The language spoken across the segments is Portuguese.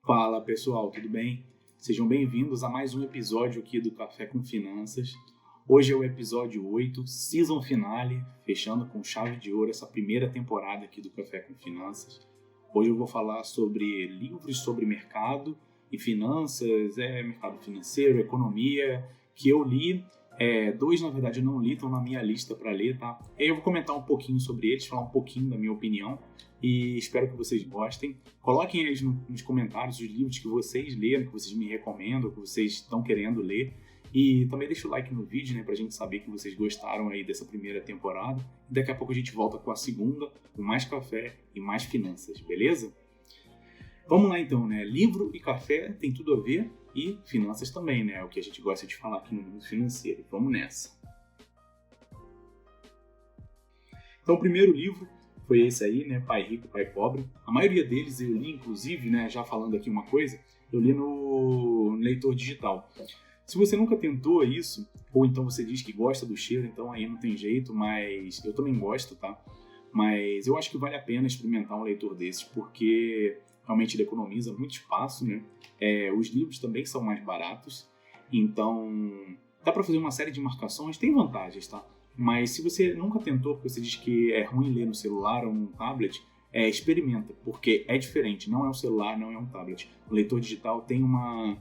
Fala pessoal, tudo bem? Sejam bem-vindos a mais um episódio aqui do Café com Finanças. Hoje é o episódio 8, Season Finale, fechando com chave de ouro essa primeira temporada aqui do Café com Finanças. Hoje eu vou falar sobre livros sobre mercado e finanças, mercado financeiro, economia, que eu li. Dois, na verdade, eu não li, estão na minha lista para ler, tá? E aí eu vou comentar um pouquinho sobre eles, falar um pouquinho da minha opinião e espero que vocês gostem. Coloquem aí nos comentários os livros que vocês leram, que vocês me recomendam, que vocês estão querendo ler. E também deixa o like no vídeo, né, pra gente saber que vocês gostaram aí dessa primeira temporada. E daqui a pouco a gente volta com a segunda, com mais café e mais finanças, beleza? Vamos lá então, né? Livro e café tem tudo a ver e finanças também, né? É o que a gente gosta de falar aqui no mundo financeiro. Vamos nessa. Então o primeiro livro foi esse aí, né? Pai Rico, Pai Pobre. A maioria deles eu li, inclusive, né? Já falando aqui uma coisa, eu li no leitor digital. Se você nunca tentou isso, ou então você diz que gosta do cheiro, então aí não tem jeito, mas eu também gosto, tá? Mas eu acho que vale a pena experimentar um leitor desses, porque realmente ele economiza muito espaço, né? Os livros também são mais baratos, então dá para fazer uma série de marcações, tem vantagens, tá? Mas se você nunca tentou, porque você diz que é ruim ler no celular ou no tablet, experimenta, porque é diferente, não é um celular, não é um tablet. O leitor digital tem uma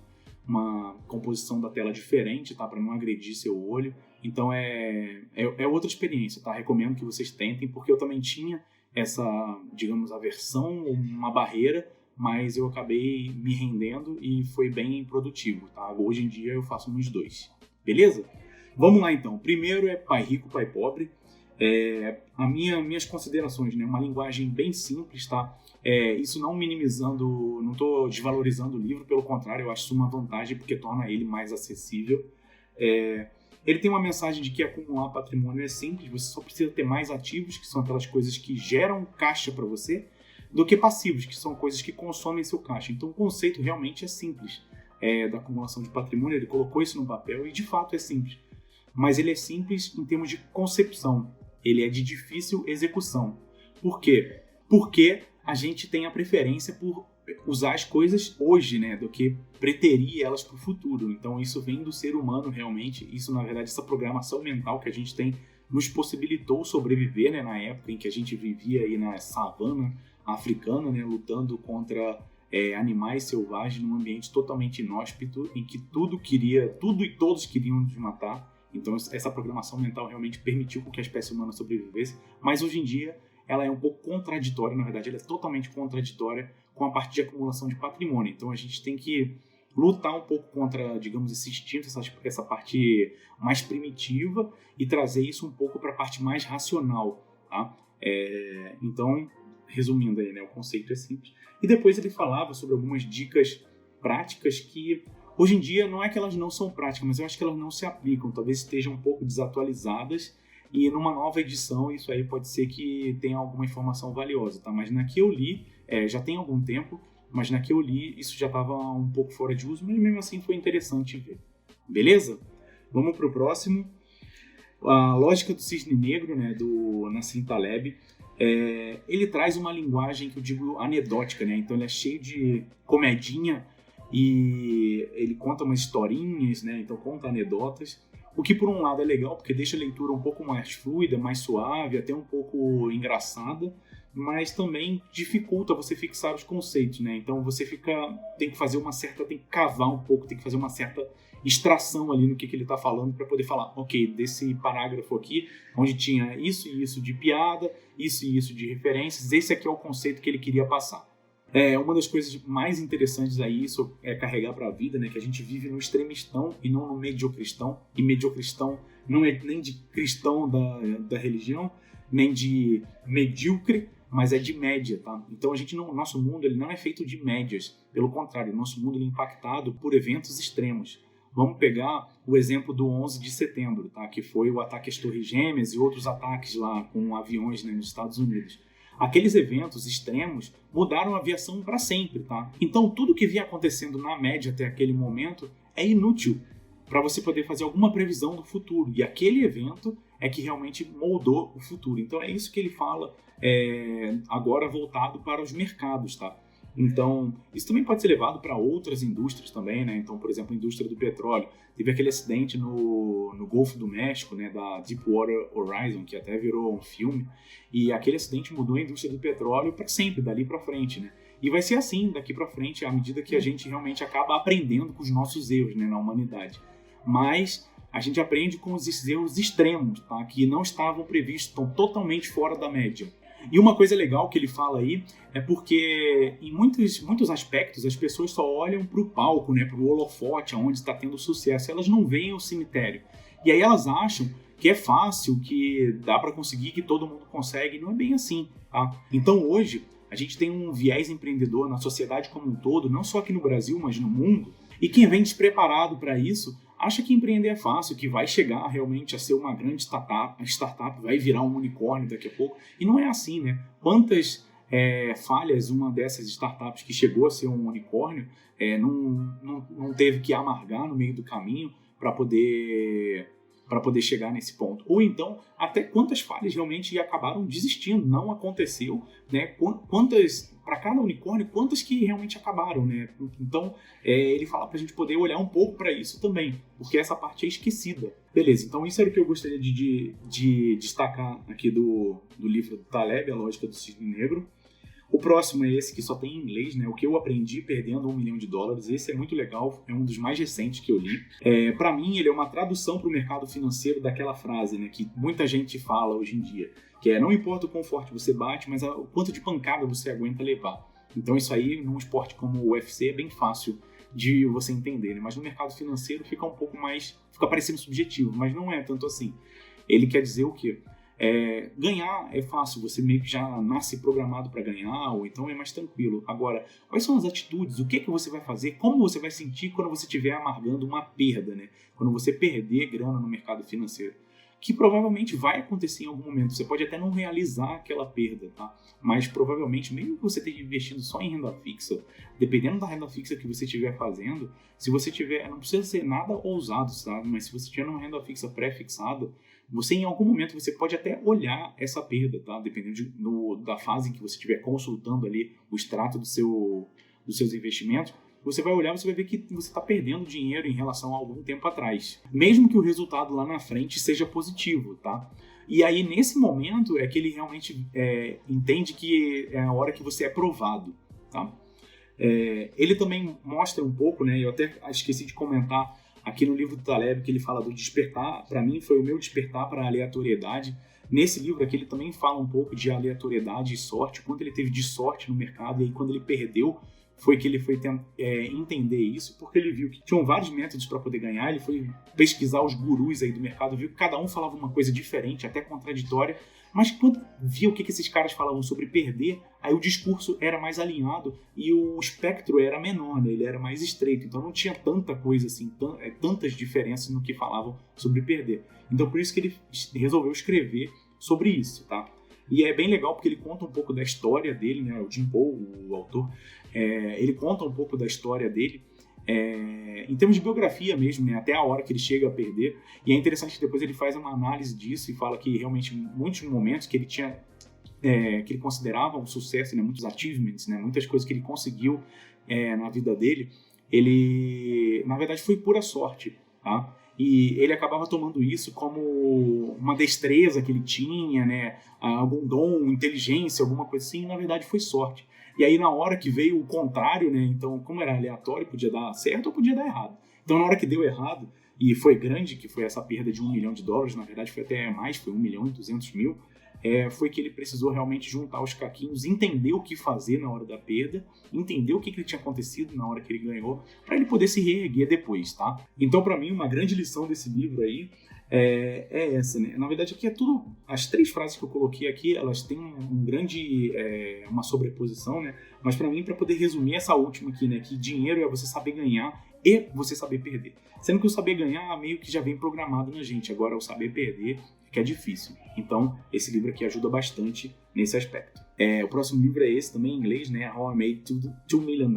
composição da tela diferente, tá? Para não agredir seu olho. Então é outra experiência, tá? Recomendo que vocês tentem, porque eu também tinha essa, digamos, aversão, uma barreira, mas eu acabei me rendendo e foi bem produtivo, tá? Hoje em dia eu faço nos dois. Beleza? Vamos lá então. Primeiro é Pai Rico, Pai Pobre. Minhas considerações, né? Uma linguagem bem simples, tá? Isso não minimizando, não estou desvalorizando o livro, pelo contrário, eu acho isso uma vantagem porque torna ele mais acessível. Ele tem uma mensagem de que acumular patrimônio é simples, você só precisa ter mais ativos, que são aquelas coisas que geram caixa para você, do que passivos, que são coisas que consomem seu caixa. Então o conceito realmente é simples da acumulação de patrimônio, ele colocou isso no papel e de fato é simples. Mas ele é simples em termos de concepção, ele é de difícil execução. Por quê? Porque a gente tem a preferência por usar as coisas hoje, né, do que preterir elas para o futuro. Então isso vem do ser humano realmente, isso na verdade, essa programação mental que a gente tem nos possibilitou sobreviver, né, na época em que a gente vivia aí na savana africana, né, lutando contra animais selvagens num ambiente totalmente inóspito, em que tudo e todos queriam nos matar. Então essa programação mental realmente permitiu que a espécie humana sobrevivesse, mas hoje em dia ela é um pouco contraditória, na verdade ela é totalmente contraditória com a parte de acumulação de patrimônio. Então a gente tem que lutar um pouco contra, digamos, esse instinto, essa parte mais primitiva e trazer isso um pouco para a parte mais racional, tá? Então, resumindo aí, né, o conceito é simples. E depois ele falava sobre algumas dicas práticas que hoje em dia não é que elas não são práticas, mas eu acho que elas não se aplicam, talvez estejam um pouco desatualizadas e numa nova edição isso aí pode ser que tenha alguma informação valiosa, tá? Mas na que eu li, já tem algum tempo, mas na que eu li isso já estava um pouco fora de uso, mas mesmo assim foi interessante ver. Beleza? Vamos para o próximo. A Lógica do Cisne Negro, né, do Nassim Taleb. Ele traz uma linguagem que eu digo anedótica, né? Então ele é cheio de comedinha e ele conta umas historinhas, né? Então conta anedotas, o que por um lado é legal porque deixa a leitura um pouco mais fluida, mais suave, até um pouco engraçada, mas também dificulta você fixar os conceitos, né? Então você tem que cavar um pouco, tem que fazer uma certa extração ali no que ele está falando para poder falar, ok, desse parágrafo aqui, onde tinha isso e isso de piada, isso e isso de referências, esse aqui é o conceito que ele queria passar. Uma das coisas mais interessantes aí, isso é carregar para a vida, né? Que a gente vive no extremistão e não no mediocristão. E mediocristão não é nem de cristão da religião, nem de medíocre, mas é de média, tá? Então nosso mundo ele não é feito de médias. Pelo contrário, nosso mundo ele é impactado por eventos extremos. Vamos pegar o exemplo do 11 de setembro, tá? Que foi o ataque às Torres Gêmeas e outros ataques lá com aviões, né, nos Estados Unidos. Aqueles eventos extremos mudaram a aviação para sempre, tá? Então tudo que vinha acontecendo na média até aquele momento é inútil para você poder fazer alguma previsão do futuro. E aquele evento é que realmente moldou o futuro. Então é isso que ele fala agora voltado para os mercados, tá? Então, isso também pode ser levado para outras indústrias também, né? Então, por exemplo, a indústria do petróleo. Teve aquele acidente no Golfo do México, né, da Deepwater Horizon, que até virou um filme, e aquele acidente mudou a indústria do petróleo para sempre, dali para frente, né? E vai ser assim daqui para frente, à medida que a gente realmente acaba aprendendo com os nossos erros, né, na humanidade. Mas a gente aprende com esses erros extremos, tá? Que não estavam previstos, estão totalmente fora da média. E uma coisa legal que ele fala aí é porque em muitos aspectos as pessoas só olham para o palco, né, para o holofote, onde está tendo sucesso, elas não veem o cemitério. E aí elas acham que é fácil, que dá para conseguir, que todo mundo consegue, não é bem assim, tá? Então hoje a gente tem um viés empreendedor na sociedade como um todo, não só aqui no Brasil, mas no mundo, e quem vem despreparado para isso acha que empreender é fácil, que vai chegar realmente a ser uma grande startup, vai virar um unicórnio daqui a pouco. E não é assim, né? Quantas falhas uma dessas startups que chegou a ser um unicórnio não teve que amargar no meio do caminho para poder chegar nesse ponto. Ou então, até quantas falhas realmente acabaram desistindo, não aconteceu, né? Quantas, para cada unicórnio, quantas que realmente acabaram, né? Então, ele fala para a gente poder olhar um pouco para isso também, porque essa parte é esquecida. Beleza, então isso era o que eu gostaria de destacar aqui do livro do Taleb, A Lógica do Cisne Negro. O próximo é esse, que só tem em inglês, né? O que eu aprendi perdendo $1 milhão. Esse é muito legal, é um dos mais recentes que eu li. Para mim, ele é uma tradução para o mercado financeiro daquela frase, né? Que muita gente fala hoje em dia, que é: não importa o quão forte você bate, mas o quanto de pancada você aguenta levar. Então isso aí, num esporte como o UFC, é bem fácil de você entender, né? Mas no mercado financeiro fica um pouco mais... fica parecendo subjetivo, mas não é tanto assim. Ele quer dizer o quê? Ganhar é fácil, você meio que já nasce programado para ganhar, ou então é mais tranquilo. Agora, quais são as atitudes? O que você vai fazer? Como você vai sentir quando você estiver amargando uma perda, né? Quando você perder grana no mercado financeiro? Que provavelmente vai acontecer em algum momento. Você pode até não realizar aquela perda, tá? Mas provavelmente, mesmo que você esteja investindo só em renda fixa, dependendo da renda fixa que você estiver fazendo, se você tiver, não precisa ser nada ousado, sabe? Mas se você tiver uma renda fixa pré-fixada, você em algum momento você pode até olhar essa perda, tá? Dependendo da fase em que você estiver consultando ali o extrato dos seus investimentos, você vai olhar e você vai ver que você está perdendo dinheiro em relação a algum tempo atrás. Mesmo que o resultado lá na frente seja positivo, tá? E aí, nesse momento, é que ele realmente entende que é a hora que você é provado, tá? Ele também mostra um pouco, né? Eu até esqueci de comentar aqui no livro do Taleb, que ele fala do despertar. Para mim, foi o meu despertar para a aleatoriedade. Nesse livro aqui, ele também fala um pouco de aleatoriedade e sorte, quanto ele teve de sorte no mercado, e aí quando ele perdeu, foi que ele foi entender isso, porque ele viu que tinham vários métodos para poder ganhar. Ele foi pesquisar os gurus aí do mercado, viu que cada um falava uma coisa diferente, até contraditória, mas quando viu o que esses caras falavam sobre perder, aí o discurso era mais alinhado e o espectro era menor, né? Ele era mais estreito, então não tinha tanta coisa assim, tantas diferenças no que falavam sobre perder. Então por isso que ele resolveu escrever sobre isso, tá? E é bem legal porque ele conta um pouco da história dele, né? O Jim Paul, o autor, ele conta um pouco da história dele, em termos de biografia mesmo, né? Até a hora que ele chega a perder. E é interessante que depois ele faz uma análise disso e fala que realmente muitos momentos que ele tinha, que ele considerava um sucesso, né? Muitos achievements, né? Muitas coisas que ele conseguiu na vida dele, ele, na verdade, foi pura sorte, tá? E ele acabava tomando isso como uma destreza que ele tinha, né? Algum dom, inteligência, alguma coisa assim, e na verdade foi sorte. E aí na hora que veio o contrário, né? Então, como era aleatório, podia dar certo ou podia dar errado. Então na hora que deu errado, e foi grande, que foi essa perda de $1 milhão, na verdade foi até mais, foi 1.200.000, foi que ele precisou realmente juntar os caquinhos, entender o que fazer na hora da perda, entender o que tinha acontecido na hora que ele ganhou, para ele poder se reerguer depois, tá? Então, para mim, uma grande lição desse livro aí é essa, né? Na verdade, aqui é tudo... As 3 frases que eu coloquei aqui, elas têm uma sobreposição, né? Mas para mim, para poder resumir essa última aqui, né? Que dinheiro é você saber ganhar e você saber perder. Sendo que o saber ganhar meio que já vem programado na gente. Agora, o saber perder que é difícil. Então, esse livro aqui ajuda bastante nesse aspecto. O próximo livro é esse, também em inglês, né? How I Made $2 Million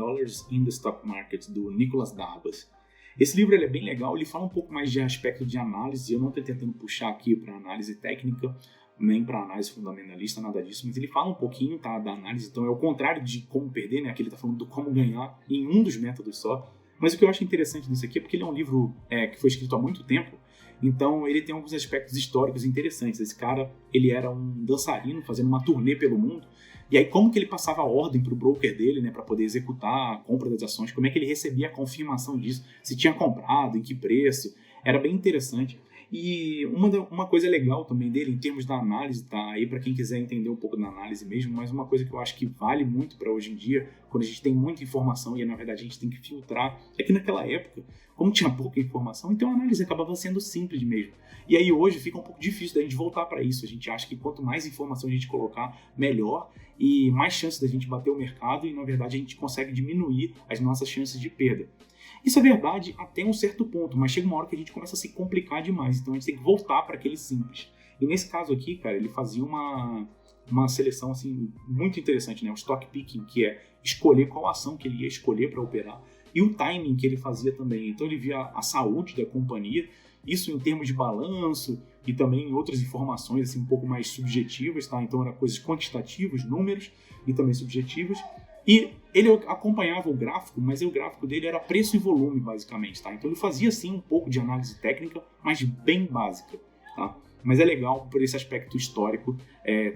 in the Stock Market, do Nicholas Darvas. Esse livro ele é bem legal, ele fala um pouco mais de aspecto de análise. Eu não estou tentando puxar aqui para análise técnica, nem para análise fundamentalista, nada disso, mas ele fala um pouquinho, tá, da análise, então é o contrário de como perder, né, aqui ele está falando do como ganhar em um dos métodos só. Mas o que eu acho interessante nisso aqui é porque ele é um livro que foi escrito há muito tempo, então ele tem alguns aspectos históricos interessantes. Esse cara, ele era um dançarino fazendo uma turnê pelo mundo, e aí como que ele passava a ordem para o broker dele, né, para poder executar a compra das ações, como é que ele recebia a confirmação disso, se tinha comprado, em que preço, era bem interessante. E uma coisa legal também dele, em termos da análise, tá aí para quem quiser entender um pouco da análise mesmo, mas uma coisa que eu acho que vale muito para hoje em dia, quando a gente tem muita informação e na verdade a gente tem que filtrar, é que naquela época, como tinha pouca informação, então a análise acabava sendo simples mesmo. E aí hoje fica um pouco difícil da gente voltar para isso. A gente acha que quanto mais informação a gente colocar, melhor, e mais chances da gente bater o mercado, e na verdade a gente consegue diminuir as nossas chances de perda. Isso é verdade até um certo ponto, mas chega uma hora que a gente começa a se complicar demais, então a gente tem que voltar para aquele simples. E nesse caso aqui, cara, ele fazia uma seleção assim muito interessante, né? O stock picking, que é escolher qual ação que ele ia escolher para operar, e o timing que ele fazia também. Então ele via a saúde da companhia, isso em termos de balanço e também em outras informações assim, um pouco mais subjetivas, tá? Então eram coisas quantitativas, números, e também subjetivas. E ele acompanhava o gráfico, mas o gráfico dele era preço e volume, basicamente, tá? Então ele fazia, sim, um pouco de análise técnica, mas bem básica, tá? Mas é legal por esse aspecto histórico,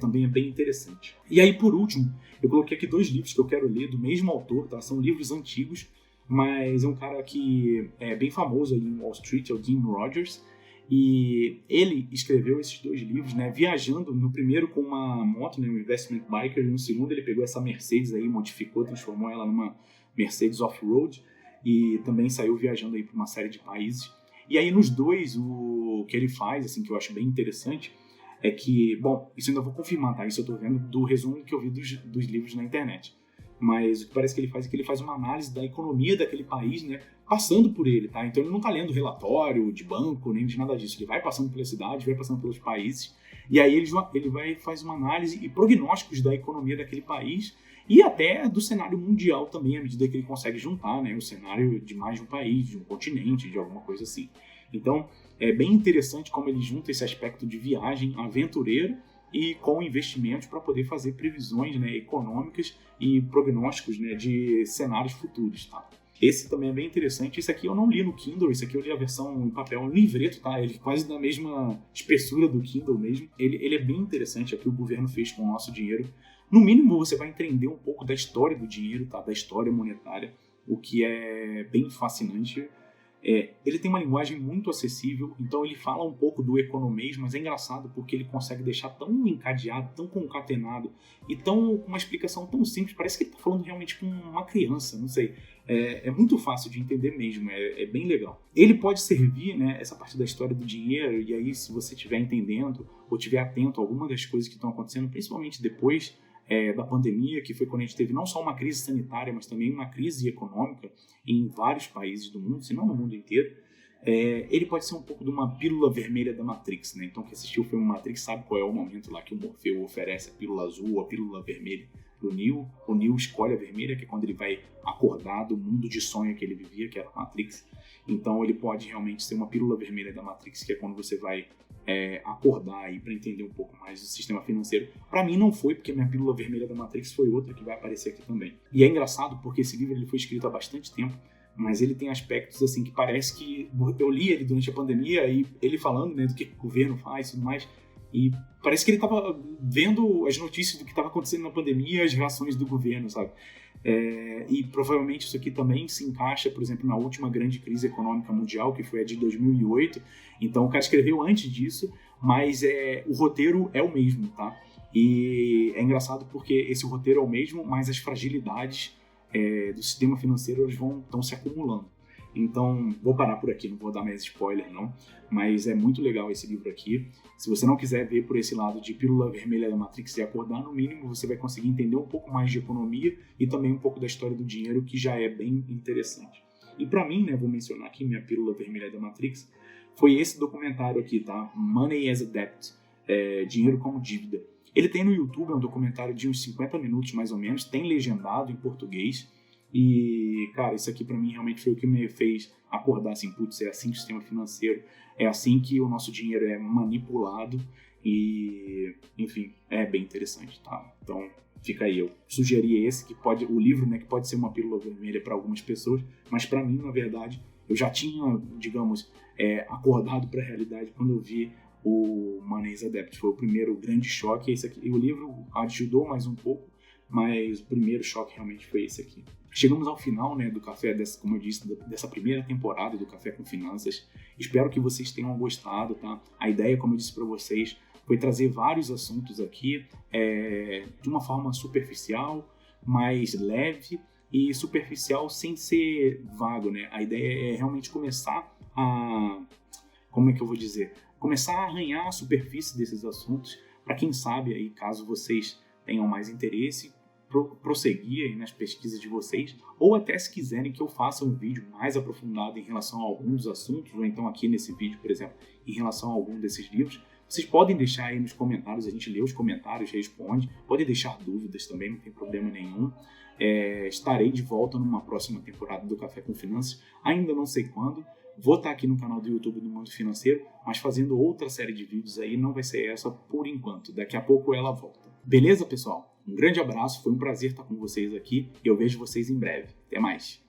também é bem interessante. E aí, por último, eu coloquei aqui 2 livros que eu quero ler do mesmo autor, tá? São livros antigos, mas é um cara que é bem famoso aí em Wall Street, é o Jim Rogers, e ele escreveu esses 2 livros, né, viajando no primeiro com uma moto, né, um investment biker, e no segundo ele pegou essa Mercedes aí, modificou, transformou ela numa Mercedes off-road e também saiu viajando aí para uma série de países. E aí nos 2, o que ele faz, assim, que eu acho bem interessante, é que, bom, isso eu ainda vou confirmar, tá? Isso eu tô vendo do resumo que eu vi dos livros na internet. Mas o que parece que ele faz é que ele faz uma análise da economia daquele país, né, passando por ele, tá? Então ele não tá lendo relatório de banco, nem de nada disso. Ele vai passando pela cidade, vai passando pelos países, e aí ele faz uma análise e prognósticos da economia daquele país e até do cenário mundial também, à medida que ele consegue juntar, né, o cenário de mais de um país, de um continente, de alguma coisa assim. Então é bem interessante como ele junta esse aspecto de viagem aventureiro e com investimentos para poder fazer previsões, né, econômicas e prognósticos, né, de cenários futuros, tá? Esse também é bem interessante. Esse aqui eu não li no Kindle, esse aqui eu li a versão em papel, um livreto, tá? Ele quase da mesma espessura do Kindle mesmo. Ele é bem interessante, é o que o governo fez com o nosso dinheiro. No mínimo você vai entender um pouco da história do dinheiro, tá? Da história monetária, o que é bem fascinante. Ele tem uma linguagem muito acessível, então ele fala um pouco do economês, mas é engraçado porque ele consegue deixar tão encadeado, tão concatenado e com uma explicação tão simples, parece que ele está falando realmente com uma criança, não sei. É muito fácil de entender mesmo, é bem legal. Ele pode servir, né, essa parte da história do dinheiro, e aí se você estiver entendendo ou estiver atento a alguma das coisas que estão acontecendo, principalmente depois da pandemia, que foi quando a gente teve não só uma crise sanitária, mas também uma crise econômica em vários países do mundo, se não no mundo inteiro, ele pode ser um pouco de uma pílula vermelha da Matrix, né? Então quem assistiu o filme Matrix sabe qual é o momento lá que o Morfeu oferece a pílula azul ou a pílula vermelha pro Neo. O Neo escolhe a vermelha, que é quando ele vai acordar do mundo de sonho que ele vivia, que era a Matrix. Então ele pode realmente ser uma pílula vermelha da Matrix, que é quando você vai acordar aí para entender um pouco mais do sistema financeiro. Para mim não foi, porque minha pílula vermelha da Matrix foi outra que vai aparecer aqui também. E é engraçado porque esse livro ele foi escrito há bastante tempo, mas ele tem aspectos assim que parece que eu li ele durante a pandemia e ele falando, né, do que o governo faz e tudo mais, e parece que ele estava vendo as notícias do que estava acontecendo na pandemia, as reações do governo, sabe? E provavelmente isso aqui também se encaixa, por exemplo, na última grande crise econômica mundial, que foi a de 2008. Então o cara escreveu antes disso, mas o roteiro é o mesmo, tá? E é engraçado porque esse roteiro é o mesmo, mas as fragilidades do sistema financeiro estão se acumulando. Então, vou parar por aqui, não vou dar mais spoiler não, mas é muito legal esse livro aqui. Se você não quiser ver por esse lado de pílula vermelha da Matrix e acordar, no mínimo você vai conseguir entender um pouco mais de economia e também um pouco da história do dinheiro, que já é bem interessante. E para mim, né, vou mencionar aqui minha pílula vermelha da Matrix, foi esse documentário aqui, tá? Money as a Debt, Dinheiro como Dívida. Ele tem no YouTube, é um documentário de uns 50 minutos mais ou menos, tem legendado em português. E, cara, isso aqui pra mim realmente foi o que me fez acordar assim, putz, é assim que o sistema financeiro, é assim que o nosso dinheiro é manipulado E, enfim, é bem interessante, tá? Então, fica aí. Eu sugeri esse, o livro, né, que pode ser uma pílula vermelha para algumas pessoas, mas para mim, na verdade, eu já tinha, digamos, acordado para a realidade quando eu vi o Money is a Debt. Foi o primeiro grande choque. Esse aqui. E o livro ajudou mais um pouco, mas o primeiro choque realmente foi esse aqui. Chegamos ao final, né, do Café, como eu disse, dessa primeira temporada do Café com Finanças. Espero que vocês tenham gostado, tá? A ideia, como eu disse para vocês, foi trazer vários assuntos aqui de uma forma superficial, mais leve e superficial sem ser vago, né? A ideia é realmente começar a... Como é que eu vou dizer? Começar a arranhar a superfície desses assuntos para quem sabe, aí, caso vocês tenham mais interesse, prosseguir aí nas pesquisas de vocês, ou até se quiserem que eu faça um vídeo mais aprofundado em relação a algum dos assuntos, ou então aqui nesse vídeo, por exemplo, em relação a algum desses livros, vocês podem deixar aí nos comentários, a gente lê os comentários, responde, podem deixar dúvidas também, não tem problema nenhum. Estarei de volta numa próxima temporada do Café com Finanças, ainda não sei quando. Vou estar aqui no canal do YouTube do Mundo Financeiro, mas fazendo outra série de vídeos aí, não vai ser essa por enquanto. Daqui a pouco ela volta. Beleza, pessoal? Um grande abraço, foi um prazer estar com vocês aqui e eu vejo vocês em breve. Até mais!